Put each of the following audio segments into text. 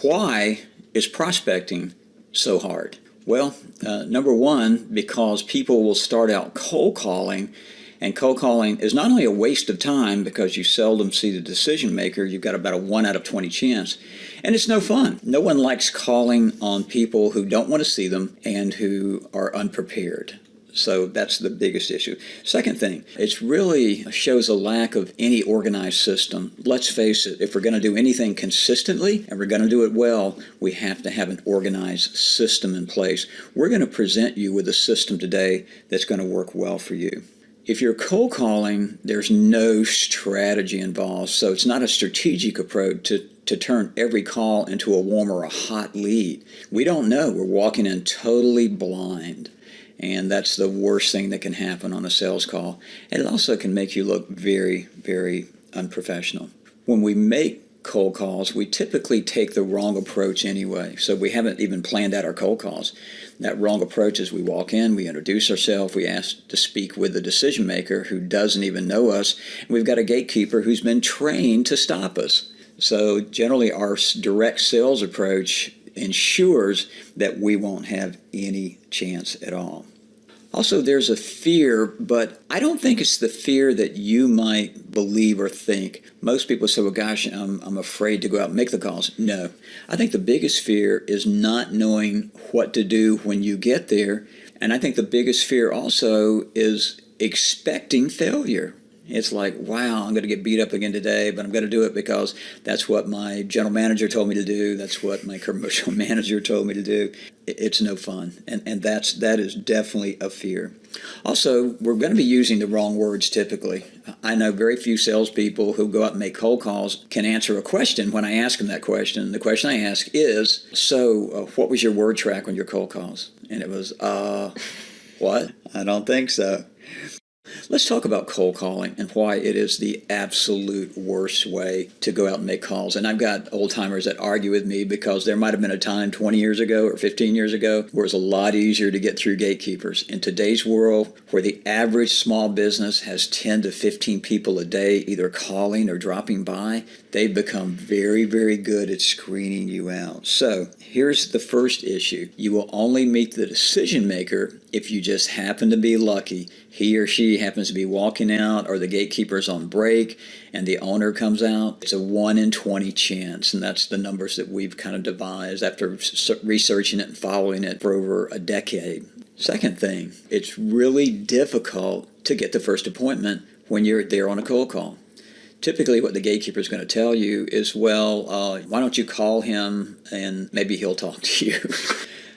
Why is prospecting so hard? Well, number one, because people will start out cold calling, and cold calling is not only a waste of time because you seldom see the decision maker, you've got about a 1 out of 20 chance, and it's no fun. No one likes calling on people who don't want to see them and who are unprepared. So that's the biggest issue. Second thing, it really shows a lack of any organized system. Let's face it, if we're going to do anything consistently and we're going to do it well, we have to have an organized system in place. We're going to present you with a system today that's going to work well for you. If you're cold calling, there's no strategy involved, so it's not a strategic approach to turn every call into a warm or a hot lead. We don't know. We're walking in totally blind. And that's the worst thing that can happen on a sales call. And it also can make you look very, very unprofessional. When we make cold calls, we typically take the wrong approach anyway. So we haven't even planned out our cold calls. That wrong approach is we walk in, we introduce ourselves, we ask to speak with the decision maker who doesn't even know us. And we've got a gatekeeper who's been trained to stop us. So generally our direct sales approach ensures that we won't have any chance at all. Also, there's a fear, but I don't think it's the fear that you might believe or think. Most people say, well, gosh, I'm afraid to go out and make the calls. No. I think the biggest fear is not knowing what to do when you get there. And I think the biggest fear also is expecting failure. It's like, wow, I'm going to get beat up again today, but I'm going to do it because that's what my general manager told me to do. That's what my commercial manager told me to do. It's no fun. And that is definitely a fear. Also, we're going to be using the wrong words typically. I know very few salespeople who go out and make cold calls can answer a question when I ask them that question. The question I ask is, what was your word track on your cold calls? And it was, what? I don't think so. Let's talk about cold calling and why it is the absolute worst way to go out and make calls. And I've got old-timers that argue with me because there might have been a time 20 years ago or 15 years ago where it was a lot easier to get through gatekeepers. In today's world, where the average small business has 10 to 15 people a day either calling or dropping by, they've become very, very good at screening you out. So here's the first issue. You will only meet the decision maker if you just happen to be lucky. He or she happens to be walking out, or the gatekeeper's on break and the owner comes out. It's a 1 in 20 chance, and that's the numbers that we've kind of devised after researching it and following it for over a decade. Second thing, it's really difficult to get the first appointment when you're there on a cold call. Typically what the gatekeeper is going to tell you is, why don't you call him and maybe he'll talk to you.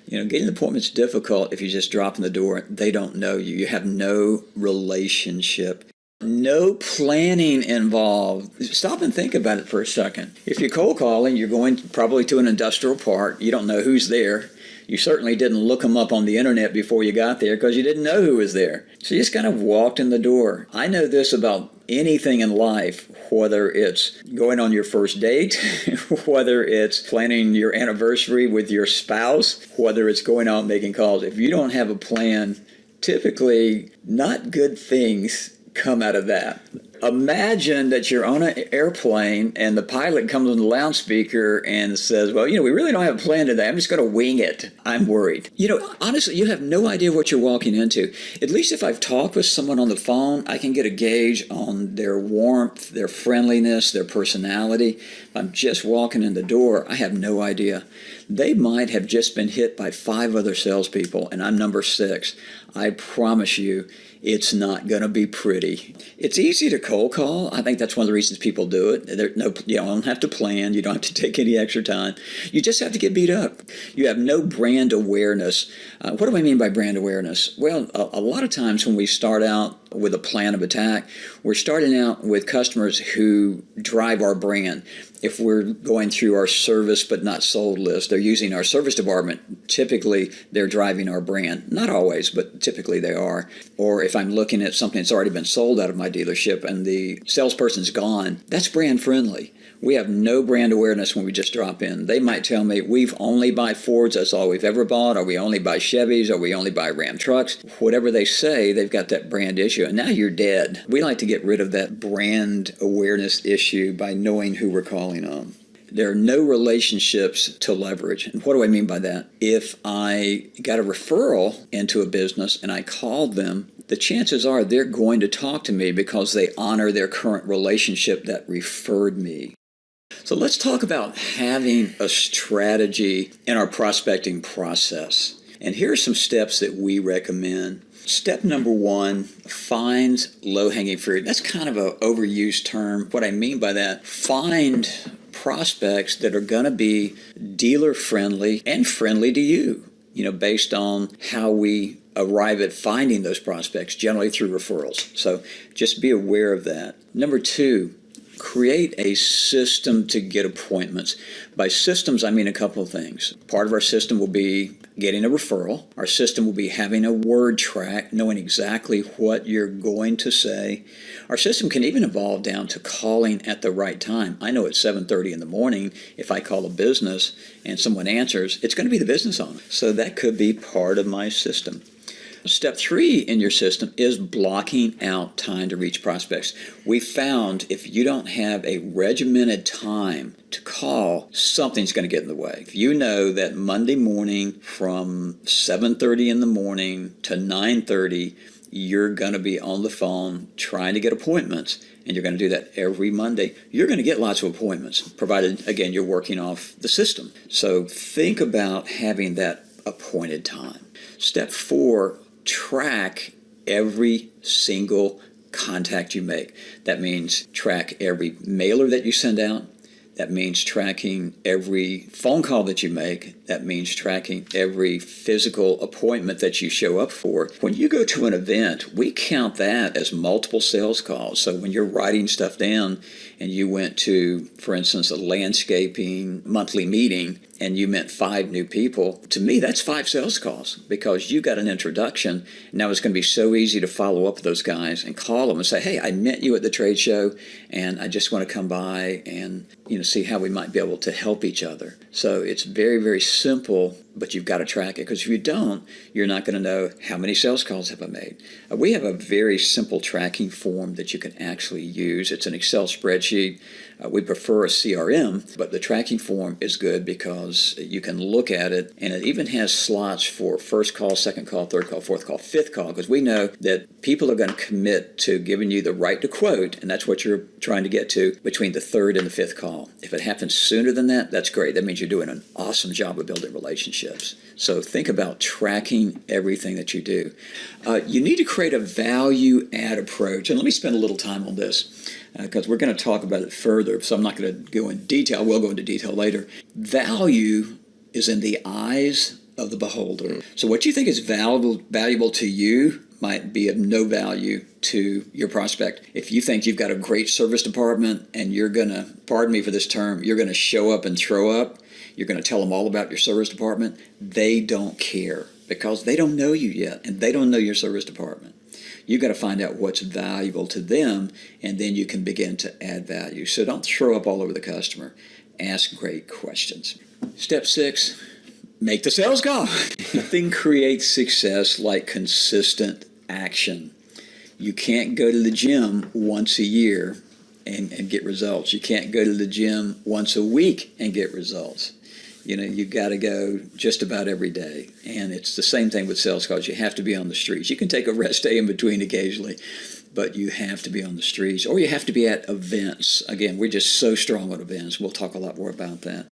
Getting an appointment's difficult if you just drop in the door. They don't know you. You have no relationship. No planning involved. Stop and think about it for a second. If you're cold calling, you're going probably to an industrial park. You don't know who's there. You certainly didn't look them up on the internet before you got there because you didn't know who was there. So you just kind of walked in the door. I know this about anything in life, whether it's going on your first date, whether it's planning your anniversary with your spouse, whether it's going out and making calls. If you don't have a plan, typically not good things come out of that. Imagine that you're on an airplane and the pilot comes on the loudspeaker and says, we really don't have a plan today. I'm just going to wing it. I'm worried. Honestly, you have no idea what you're walking into. At least if I've talked with someone on the phone, I can get a gauge on their warmth, their friendliness, their personality. If I'm just walking in the door, I have no idea. They might have just been hit by 5 other salespeople, and I'm number 6. I promise you, it's not going to be pretty. It's easy to cold call. I think that's one of the reasons people do it. You don't have to plan. You don't have to take any extra time. You just have to get beat up. You have no brand awareness. What do I mean by brand awareness? Well, a lot of times when we start out with a plan of attack, we're starting out with customers who drive our brand. If we're going through our service but not sold list, they're using our service department. Typically, they're driving our brand. Not always, but typically they are. Or if I'm looking at something that's already been sold out of my dealership and the salesperson's gone, that's brand friendly. We have no brand awareness when we just drop in. They might tell me, we only buy Fords, that's all we've ever bought, or we only buy Chevys, or we only buy Ram trucks. Whatever they say, they've got that brand issue, and now you're dead. We like to get rid of that brand awareness issue by knowing who we're calling on. There are no relationships to leverage. And what do I mean by that? If I got a referral into a business and I called them, the chances are they're going to talk to me because they honor their current relationship that referred me. So let's talk about having a strategy in our prospecting process. And here are some steps that we recommend. Step number one, find low-hanging fruit. That's kind of an overused term. What I mean by that, find prospects that are going to be dealer-friendly and friendly to you, based on how we arrive at finding those prospects, generally through referrals. So just be aware of that. Number two, create a system to get appointments. By systems, I mean a couple of things. Part of our system will be getting a referral. Our system will be having a word track, knowing exactly what you're going to say. Our system can even evolve down to calling at the right time. I know at 7:30 in the morning, if I call a business and someone answers, it's going to be the business owner. So that could be part of my system. Step three in your system is blocking out time to reach prospects. We found if you don't have a regimented time to call, something's going to get in the way. If you know that Monday morning from 7:30 in the morning to 9:30, you're going to be on the phone trying to get appointments, and you're going to do that every Monday, you're going to get lots of appointments, provided, again, you're working off the system. So think about having that appointed time. Step four, track every single contact you make. That means track every mailer that you send out. That means tracking every phone call that you make. That means tracking every physical appointment that you show up for. When you go to an event, we count that as multiple sales calls. So when you're writing stuff down and you went to, for instance, a landscaping monthly meeting and you met 5 new people, to me, that's 5 sales calls because you got an introduction. Now it's going to be so easy to follow up with those guys and call them and say, hey, I met you at the trade show and I just want to come by and see how we might be able to help each other. So it's very, very simple, but you've got to track it because if you don't, you're not going to know how many sales calls have I made. We have a very simple tracking form that you can actually use. It's an Excel spreadsheet. We prefer a CRM, but the tracking form is good because you can look at it, and it even has slots for first call, second call, third call, fourth call, fifth call, because we know that people are going to commit to giving you the right to quote, and that's what you're trying to get to between the third and the fifth call. If it happens sooner than that, that's great. That means you're doing an awesome job of building relationships. So think about tracking everything that you do. You need to create a value add approach, and let me spend a little time on this because we're going to talk about it further, so I'm not going to go into detail. We'll go into detail later. Value is in the eyes of the beholder. So what you think is valuable to you might be of no value to your prospect. If you think you've got a great service department and you're going to, pardon me for this term, you're going to show up and throw up, you're going to tell them all about your service department, they don't care because they don't know you yet and they don't know your service department. You've got to find out what's valuable to them, and then you can begin to add value. So don't throw up all over the customer. Ask great questions. Step 6, make the sales call. Nothing creates success like consistent action. You can't go to the gym once a year and get results. You can't go to the gym once a week and get results. You've got to go just about every day. And it's the same thing with sales calls. You have to be on the streets. You can take a rest day in between occasionally, but you have to be on the streets or you have to be at events. Again, we're just so strong on events. We'll talk a lot more about that.